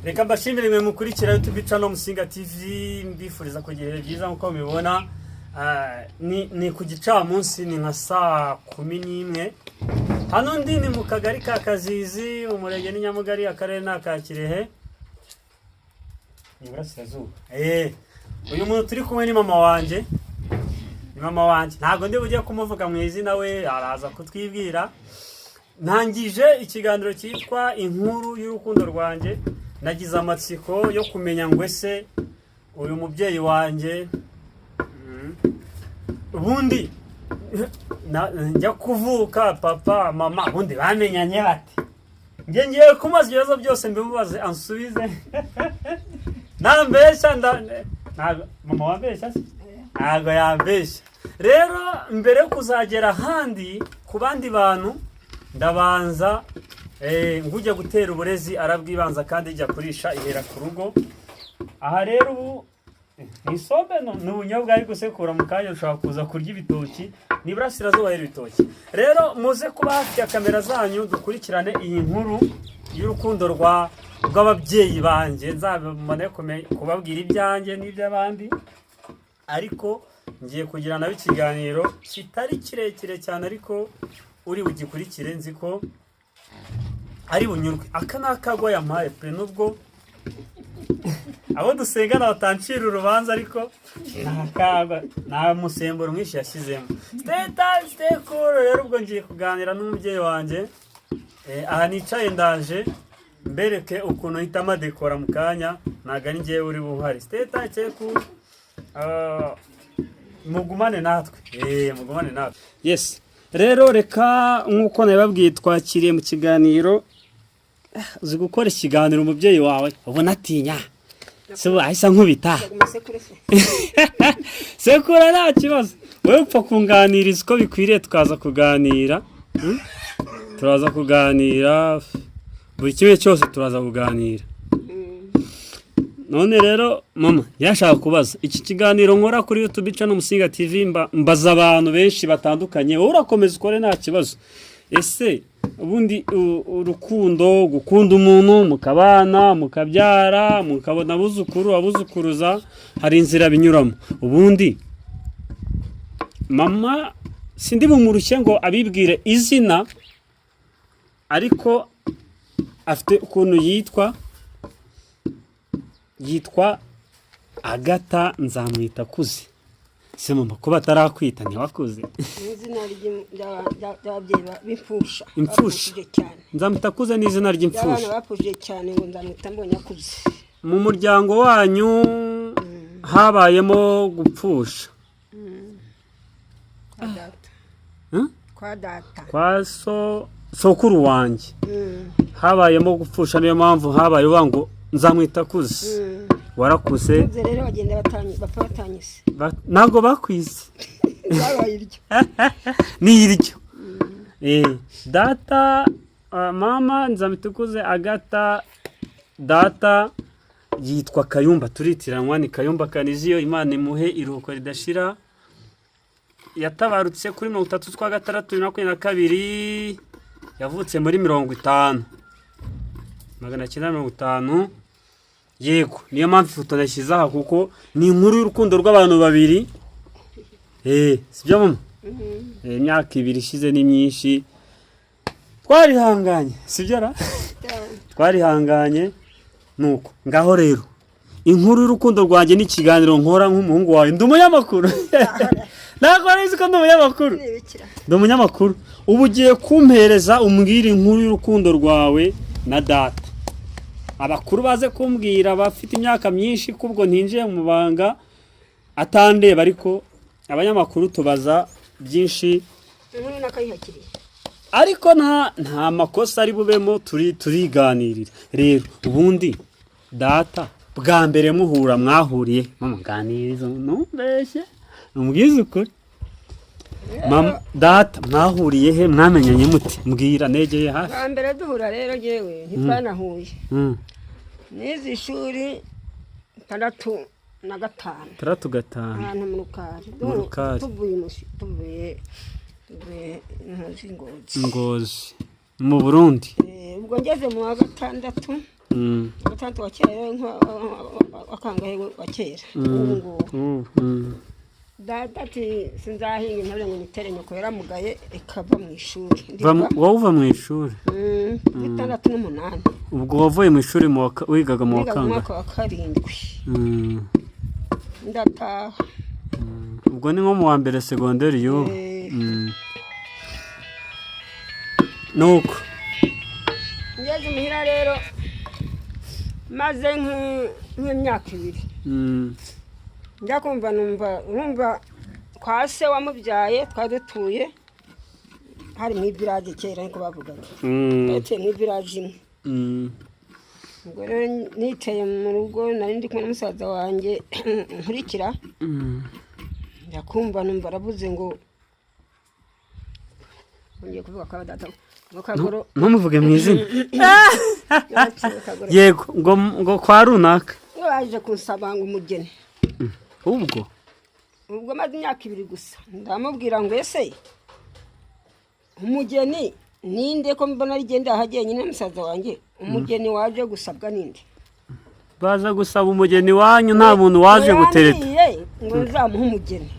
Reka mbashimire mwe mukurikira YouTube channel Musinga TV mbifuriza kugira byiza nkuko mubibona. Ni ku gicamunsi ni nka saa 11. Hano ndi ni mu kagari ka Kazizi umurenge ni Nyamugari akarere naka Kirehe. Iburasirazuba. Uyu muntu turi kumwe ni mama wanje. Ni mama wanje. Ntago ndi bujye kumuvuga mu izina we araza kutwibwira. Ntangije ikiganiro cyitwa inkuru y'urukundo rwanje. Nagize amatsiko yo kumenya ngo ese uyu mubyeyi wanje ubundi njya kuvuka papa mama ubundi bamenyanye bate ngiye kumaza ibibazo byose mbimubaze ansubize nambesha mama wambesha ntago yambesha rero mbere kuzagera handi ku bandi bantu ndabanza ngujya gutera uburezi arabwibanza kandi ijya kurisha ihera ku rugo. Aha rero ubu nisombe n'ubunyobwa ari gusekura mu kanya ushaka kuza kurya ibitoki niburasirazuba y'ibitoki. Rero muze kuba hafi ya kamera zanyu dukurikirane iyi nkuru y'urukundo rw'ababyeyi banje nzabamane kubabwira ibyanjye n'iby'abandi ariko ngiye kugira nawe ikiganiro kitari kirekire cyane ariko uri bugikurikire nzi ko ari bunyurwe. Aka nakagwa yampaye pe nubwo abo dusengana batancira urubanza ariko nakagwa nta musemburo mwinshi yashyizemo. Stay cool rero ubwo ngiye kuganira n'umubyeyi wanje. Aha nicaye ndaje mbereke ukuntu hita amadekora mu kanya naga ni ngiye uri buhari. Stay cool. Mugumane natwe. Mugumane natwe. Yes. Rero reka nkuko nababwiye twakiriye mu kiganiro uzi gukora ikiganiro umubyeyi wawe ubona atinya se ahisa nkubita sekura nta kibazo wowe upfa kunganiriza uko bikwiriye tukaza kuganira turaza kuganira buri kimwe cyose turaza kuganira. None rero mama yashaka kubaza iki kiganiro nkora kuri YouTube channel Musinga TV mbaza abantu benshi batandukanye wowe urakomeza ukore nta kibazo. Ese ubundi urukundo gukunda umuntu mukabana mukabyara mukabona abuzukuruza hari inzira binyuramo ubundi mama sindi bumurushye ngo abibwire izina ariko afite ukuntu yitwa Agata Nzamwita Kuze. Se mama ko batarakwita ntiwakuze izina ry'ababyeyi b'imfusha cyane Nzamwita Kuze ni izina ry'imfusha abantu bapfuje cyane ngo Nzamwita mbonye akuze. Mu muryango wanyu habayemo gupfusha kwa data kwa sokuru wanjye habayemo gupfusha niyo mpamvu habaye wango Nzamwita Kuze. Warakuze rero bagenda batanyise nago bakwize babaye iryo ni iryo data mama Nzamwita Kuze Agata data yitwa Kayumba turitiranwa ni Kayumba Kaniziyo Imana imuhe iruhuko ridashira yatabarutse kuri 33/6/2022 yavutse muri 1950 yego niyo mpamvu ifoto nashyize aha kuko ni inkuru y'urukundo rw'abantu babiri sibyo mama imyaka 2 ishize ni myinshi twarihanganye sibyo ra twarihanganye nuko ngaho rero inkuru y'urukundo rwanjye ni kiganiro nkora nk'umuhungu wawe ndi umunyamakuru nako arizi ko ndi umunyamakuru ubu ugiye kumpereza umbwira inkuru y'urukundo rwawe na data abakuru baze kumbwira bafite imyaka myinshi kubwo ntinjiye mu banga atandeba ariko abanyamakuru tubaza byinshi ariko nta makosa ari bubemo turiganirira. Rero ubundi data bwa mbere muhura mwahuriye muganiriza numbeshye numbwiza ukuri mama data mwahuriye he mwamenyanye muti mbwira negeye hafi. Bwa mbere duhura rero yewe ntitwanahuye nizi ishuri 35 ahantu mu Rukari tuvuye Ngozi mu Burundi. Ubwo ngeze mu wa 6 gatandatu wa kera akangahe wa kera data ati sinzahinga intabire ngo nitere nyoko yaramugaye ikava mu ishuri wowe uva mu ishuri 6 ubwo wavuye mu ishuri wigaga mu mwaka wa 7 ndataha ubwo ni nko mu wa mbere segonderi yo nuko ngeze muhira rero maze nk'imyaka 2 njya kumva numva kwa se wamubyaye twadutuye hari mu village kera niko bavugaga ate mu village ubwo rero niteye mu rugo nari ndi kumwe n'umusaza wanjye nkurikira njya kumva numva aravuze ngo ngiye kuvuga kwa data Kagoro ntumuvuge mu izina yego ngo kwa runaka yaje kunsaba ngo umugeni ubwo maze imyaka 2 gusa ndamubwira ngo ese umugeni ninde ko mbona rigenda hagiye nyine musaza wanjye umugeni waje gusabwa ninde baza gusaba umugeni wanyu nta muntu waje gutereta ngo nzamuha umugeni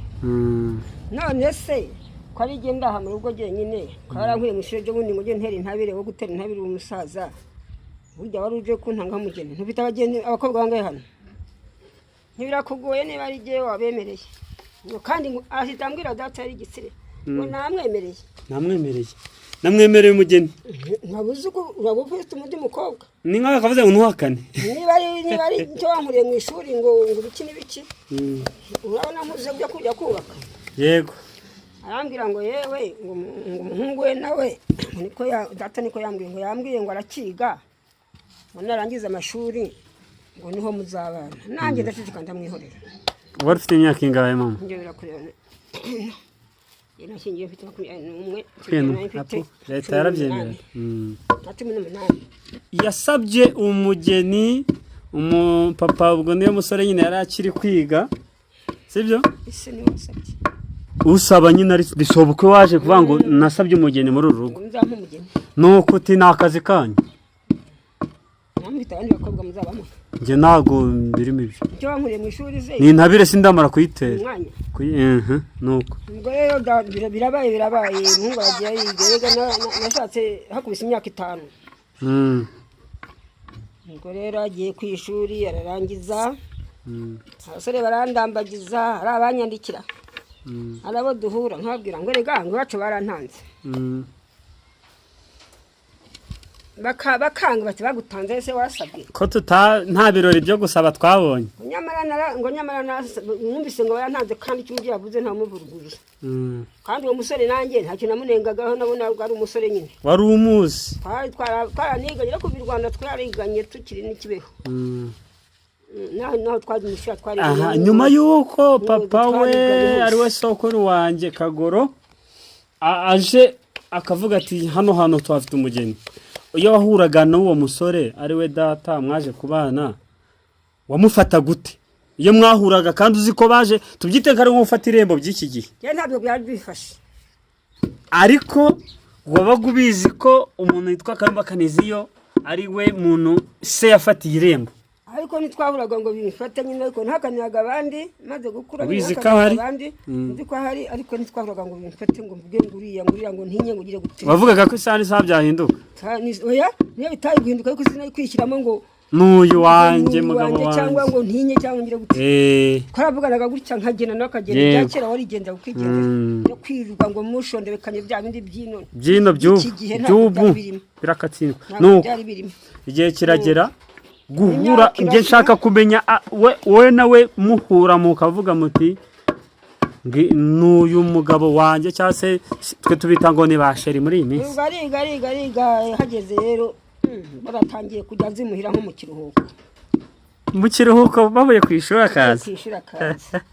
none se ko ari genda aha mu rugo nyine karankuye mu shije bundi ngo ntere intabire wo gutera intabire umusaza burya wari uje kuntanga umugeni ntubita abageni abakobwa bangaye hano ntibirakugoye niba ari giye wabemereye ngo kandi ahitambwira data ari gisire ngo namwemereye umugeni nabuze uko urabufite umundi mukobwa ni nka kavuze ngo ntuhakane niba ari cyo wankuriye mu ishuri ngo biki n'ibiki urabona nkuze byo kujya kubaka yego arambwira ngo yewe ngo umuhungu we nawe niko data niko yambwiye ngo arakiga ngo narangiza amashuri ngo niho muzabana nanjye ndashishika ndamwihorera wari ufite imyaka ingahe mama njye birakureba nashingiye mfite 21 leta yarabyemera 18 yasabye umugeni umupapa ubwo niyo musore nyine yari akiri kwiga sibyo ese ni wasabye usaba nyine ari bishoboka waje kuvuga ngo nasabye umugeni muri uru rugo nzampa umugeni nuko uti nakazi kanyu namwita abandi bakobwa muzabamo nge nago birimo ibyo cyo wankuriye mu ishuri ze ni ntabire sindamara kuyitera umwanya nuko ubwo rero birabaye umuhungu yagiye yiga nashatse hakubise imyaka 5 ubwo rero agiye ku ishuri ararangiza abasore barandambagiza ari abanyandikira arabo duhura nkabwira ngo rega ngo bacu barantanze bakanga bati bagutanze ese wasabye ko nta birori byo gusaba twabonye nyamara numvise ngo barantanze kandi icyo umubyeyi yavuze nta muvurugurira kandi uwo musore nanjye ntacyo namunengagaho nabona ari umusore nyine wari umuzi twaraniganye no kuva i Rwanda twariganye tukiri n'ikibeho naho twagimushyira aha nyuma y'uko papa we ari we sokuru wanjye Kagoro aje akavuga ati hano tuhafite umugeni iyo wahuraga n'uwo musore ari we data mwaje kubana wamufata gute iyo mwahuraga kandi uzi ko baje tubyiteka ari nk'ufata irembo by'iki gihe ntabwo byari bifashe ariko wabaga ubizi ko umuntu yitwa Karumba Kaniziyo ari we muntu se yafatiye irembo ariko ntitwahuraga ngo bimfate nyine ariko ntakanyaga abandi maze gukura bizi ko hari nzi ko hari ariko ntitwahuraga ngo bimfate ngo mvuge nguriya ngo ntinye ngo ugire gute wavugaga ko isani byahinduka oya niyo bitari guhinduka ariko sinari kwishyiramo ngo n'uyu wanjye mugabo wanjye cyangwa ngo ntinye cyangwa ngire gute twaravuganaga gutya nkagena n'akagena bya kera warigenza ukigenza yo kwirirwa ngo mushondebekanye bya bindi by'ino by'ubu birakatsindwa nuko igihe kiragera guhura nge nshaka kumenya we nawe muhura mukavuga muti n'uyu mugabo wanjye cyangwa se twe tubita ngo ni basheri muri iyi minsi ariga hageze rero baratangiye kujya zimuhira nko mu kiruhuko bavuye ku ishuri akaza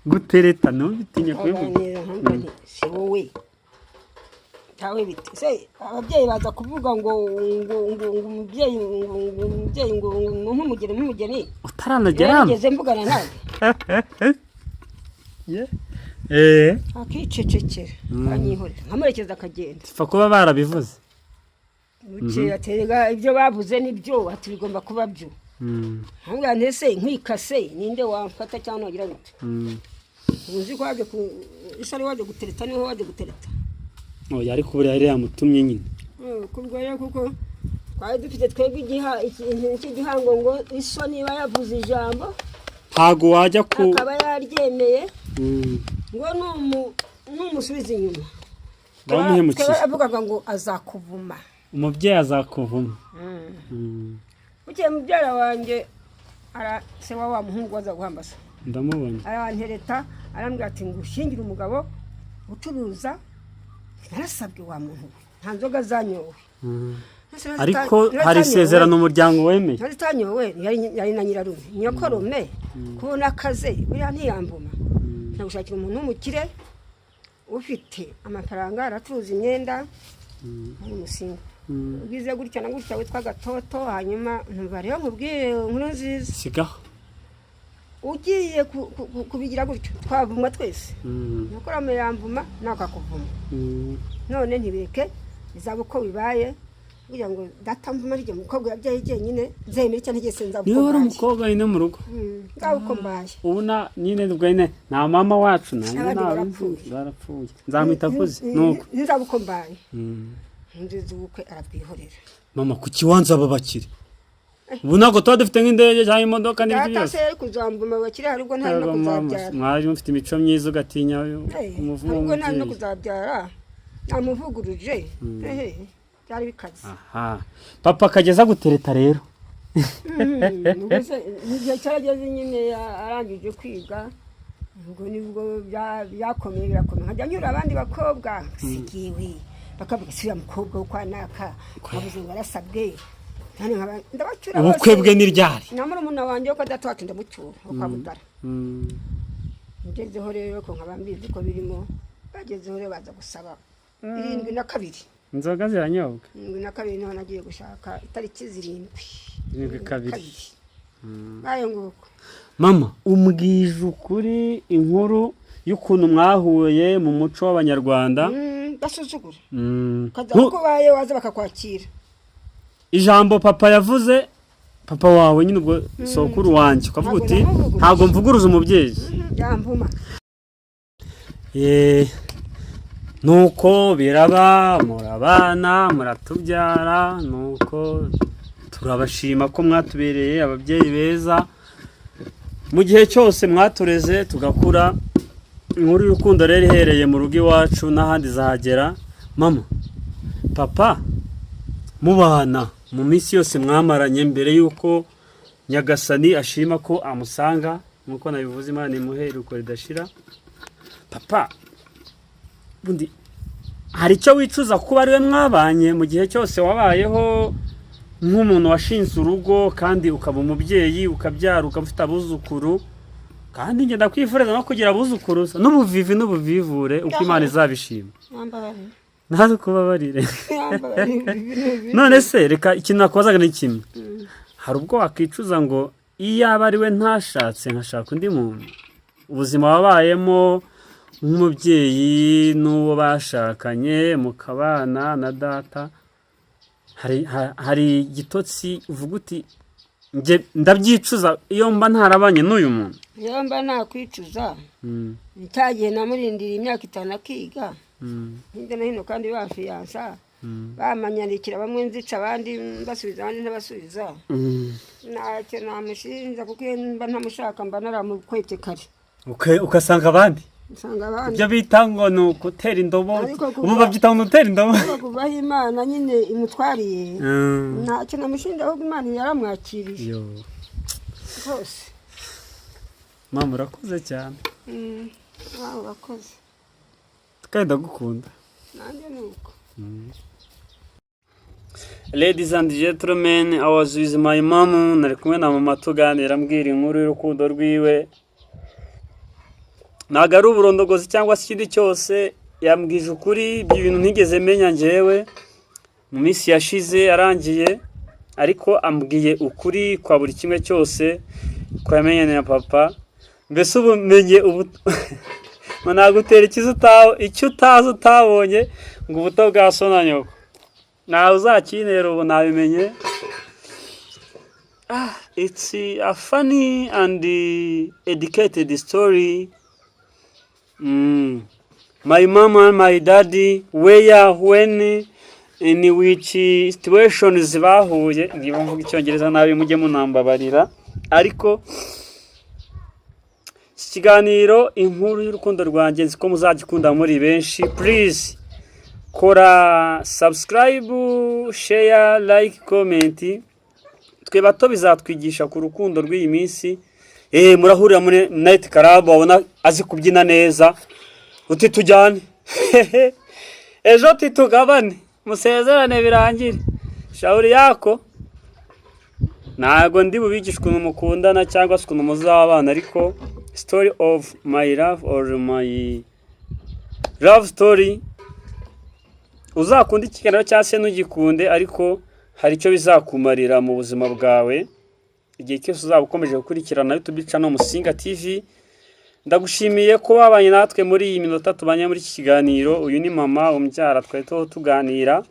gutereta ntubitinye kubivuga si wowe tawe biti se ababyeyi baza kuvuga ngo umubyeyi ngo nk'umugeni utaranagera ngeze mvugana nawe akicecekera anyihorera nkamurekeza akagenda pfa kuba barabivuze buke aterega ibyo bavuze nibyo ati bigomba kuba byo ntabwo ntese nkwikase ninde wamfata cyangwa wagira gute uzi ko waje isari waje gutereta niho waje gutereta yari kubura yari yamutumye nyine kubwo rero kuko twari dufite twebwe igihango ngo iso niba yavuze ijambo ntago wajya ku akaba yaryemeye ngo numusubiza inyuma bamuhemukiye avugaga ngo azakuvuma umubyeyi azakuvuma buke mubyara wanjye se wa muhungu waza guhambasa ndamubona arantereta arambwira ati ngushingire umugabo ucuruza narasabwe wa muntu nta nzoga zanyowe ariko hari isezerano umuryango wemeye ntazitanyowe yari na nyirarume nyokorome kubona akaze buriya ntiyambuma nagushakira umuntu w'umukire ufite amafaranga aratuza imyenda n'umusinga ubwize gutya na gutya witwa Gatoto hanyuma ntumva rero nkubwire inkuru nziza sigaho ugiye kubigira gutyo twavuma twese nukorame yambuma nakakuvuma none ntibireke bizaba uko bibaye kugira ngo data mvuma ryo mukobwa yabyaye jenyine nzemera cyane gese nzabuko niyo ari umukobwa ine mu rugo nzabuko mbaye ubona nyine ubwene nta mama wacu nanjye barapfuye nzamwita kuze nuko nzabuko mbaye nziza ubukwe arabwihorera mama kuki wanza babakire ubu ntabwo tuba dufite nk'indege cyangwa imodoka n'ibindi byose data se kuzambuma bakire harubwo nta no kuzabyara mwaje mufite imico myiza ugatinya umuvugo harubwo nta no kuzabyara namuvuguruje byari bikaze papa akageza gutereta rero igihe cyarageze nyine arangije kwiga ubwo nibwo byakomeye birakomeye nkajya nyura abandi bakobwa sigiwe bakavuga si uriya mukobwa wo kwa naka bavuze ngo arasabwe ndabacura bose ubukwe bwe ni ryari na murumuna wanjye wo kadata wacu ndamucyura wo kwa Mutara ngezeho rero ko nkaba mbizi ko birimo bagezeho rero baza gusaba 72 inzoga ziranyobwa 72 niho nagiye gushaka itariki 7 bayo nguko mama umbwije ukuri inkuru y'ukuntu mwahuye mu muco w'abanyarwanda basuzugura kaza ko baye waza bakakwakira ijambo papa yavuze papa wawe nyine ubwo sokuru wanjye ukavuga uti ntabwo mvuguruza umubyeyi yamvuma nuko biraba murabana muratubyara nuko turabashima ko mwatubereye ababyeyi beza mu gihe cyose mwatureze tugakura inkuru y'urukundo rero ihereye mu rugo iwacu n'ahandi zahagera mama papa mubana mu minsi yose mwamaranye mbere y'uko Nyagasani ashima ko amusanga nk'uko nabivuze Imana imuhe iruko ridashira papa bundi hari icyo wicuza kuba ariwe mwabanye mu gihe cyose wabayeho nk'umuntu washinze urugo kandi ukaba umubyeyi ukabyara ukafite abuzukuru kandi ngenda kwifuriza no kugira abuzukuruza n'ubuvivi n'ubuvivure uko Imana izabishima nazo kubabarire none se reka ikintu nakozaga ni kimwe hari ubwo wakicuza ngo iyo aba ari we ntashatse nkashaka undi muntu ubuzima wabayemo nk'umubyeyi n'uwo bashakanye mukabana na data hari igitotsi uvuga uti ndabyicuza iyo mba ntarabanye n'uyu muntu iyo mba nakwicuza ntagiye namurindira imyaka 5 akiga hirya no hino kandi bafiyansa bamanyandikira bamwe nzica abandi basubiza abandi ntabasubiza ntacyo namushinja kuko iyo mba ntamushaka mba naramukwete kare ugasanga abandi ibyo bita ngo ni ugutera indobo ubu babyita ngo ni ugutera indobo kubaho Imana nyine imutwariye ntacyo namushinja ahubwo Imana yaramwakiriye rwose mama urakoze cyane urakoze kandi ndagukunda nanjye nuko Ladies and gentlemen, I was with my mom. Nari kumwe na mama tuganira ambwira inkuru y'urukundo rwiwe. Ntago ari uburondogozi cyangwa se ikindi cyose yambwije ukuri ibintu ntigeze menya njyewe mu minsi yashize arangiye ariko ambwiye ukuri kwa buri kimwe cyose ko yamenyanye na papa. Mbese ubumenye nagutera icyo utazi utabonye ngo ubuto bwa so na nyoko nawe uzakinera ubu nabimenye. It's a funny and educated story. My mom and my daddy, where, when, in which situations bahuye. Niba mvuga icyongereza nabi mujye munambabarira, ariko ikiganiro inkuru y'urukundo rwanjye nzi ko muzagikunda muri benshi. Please kora subscribe, share, like, comment. Twe bato bizatwigisha ku rukundo rw'iyi minsi. Murahurira muri night club, wabona azi kubyina neza, uti tujyane ejo titugabane musezerane birangire. Shauri yako. Ntago ndi bubigisha ukuntu mukundana cyangwa se ukuntu muzabana, ariko story of my love or my love story. Uzakunda ikiganiro cyangwa se ntugikunde, ariko hari icyo bizakumarira mu buzima bwawe igihe cyose uzaba ukomeje gukurikirana YouTube channel Musinga TV. Ndagushimiye ko wabanye natwe muri iyi minota tubanye muri iki kiganiro. Uyu ni mama umbyara, twari tuganira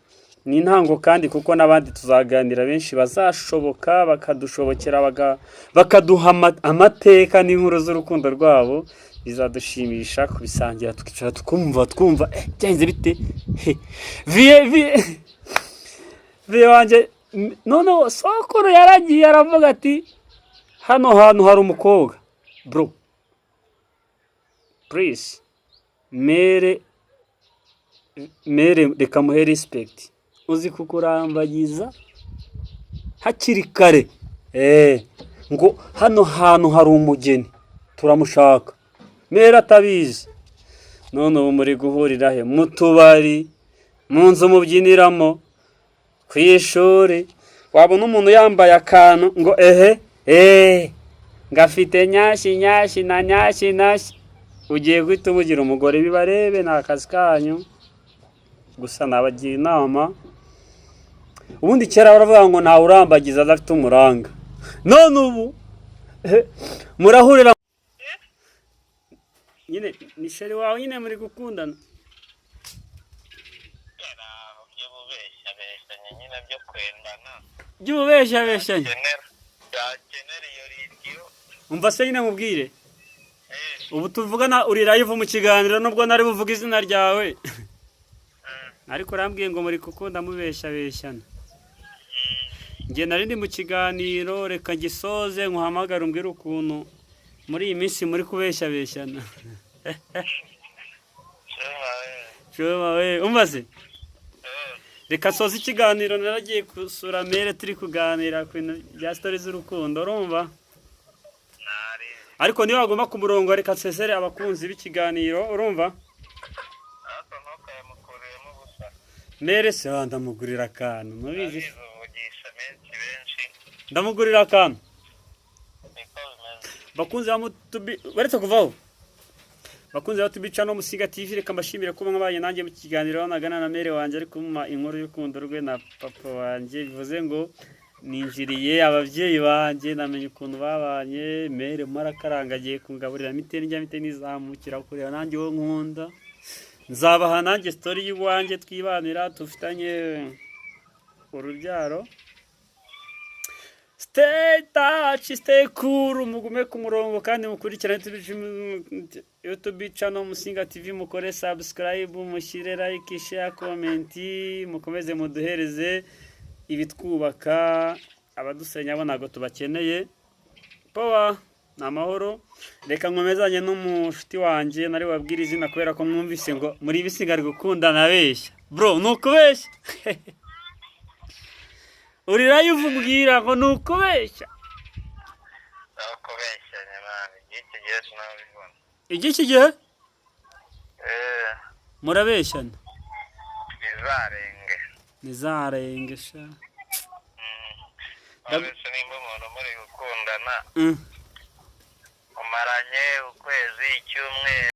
ni intango kandi kuko nabandi tuzaganira benshi bazashoboka bakadushobokera bakaduha amateka n'inkuru z'urukundo rwabo. Bizadushimisha kubisangira tukicara twumva byanze bite. Vie wanje none sokoro yaragiye aravuga ati hano hantu hari umukobwa bro, please mere reka muhe respect, uzi kukurambagiza hakiri kare ngo hano hantu hari umugeni turamushaka. Mere atabizi, none ubu muri guhurira he? Mu tubari, mu nzu mubyiniramo, ku ishuri. Wabona umuntu yambaye akantu ngo ngafite nyashi na nyashi, ugiye guhita umugira umugore. Bibarebe ni akazi kanyu, gusa nabagira inama. Ubundi kera baravuga ngo ntawe urambagiza adafite umuranga. None ubu murahurira nyine ni sheri wawe nyine muri gukundana. By'ububeshyabeshyanye umva se nyine mubwire. Ubu tuvugana uri live mu kiganiro, nubwo nari buvuga izina ryawe, ariko rambwiye ngo muri gukunda mubeshyabeshyana. Nge nari ndi mu kiganiro, reka gisoze nkuhamagara umbwire ukuntu muri iyi minsi muri kubeshyabeshyana. Shoma we umaze. Reka soza ikiganiro, naragiye kusura Mere turi kuganira ku bintu bya story z'urukundo, urumva? Ariko niyo agomba ku murongo, reka sesere abakunzi b'ikiganiro, urumva? Mere se ndamugurira akantu, mubizi? Ndamugurira akantu. Bakunzi ba YouTube baretse kuvaho. Bakunze batubica no Musinga TV, reka mbashimire kuba mwabaye nanjye mu kiganiro nagana na Mere wanje ari kuma inkuru y'urukundo rwe na papa wanje. Bivuze ngo ninjiriye abavyeyi banje, namenye ukuntu babanye. Mere marakarangagiye kungaburira miteni izamukira kurira nanjye wo nkunda. Nzabaha nanjye story y'uwanje twibanira tufitanye urubyaro. Stay touch, stay cool, mugume ku murongo kandi mukurikirane YouTube channel Musinga TV, mukore subscribe, mushyire like, share, comment, mukomeze muduhereze ibitwubaka. Abadusenya bo nago tubakeneye. Power namahoro. Reka nkomezanye n'umushuti wanje nari wabwira izina kubera ko mwumvise ngo muri bisigari gukundana beshya. Bro, nukubeshya. Urira yuvubwira ngo nukubeshya. Nukubeshya nyamani, iki gihe sinabibona. Iki gihe? Murabeshyana. Nizarenge sha. Abese nimba umuntu muri gukundana. Umaranye ukwezi, icyumweru.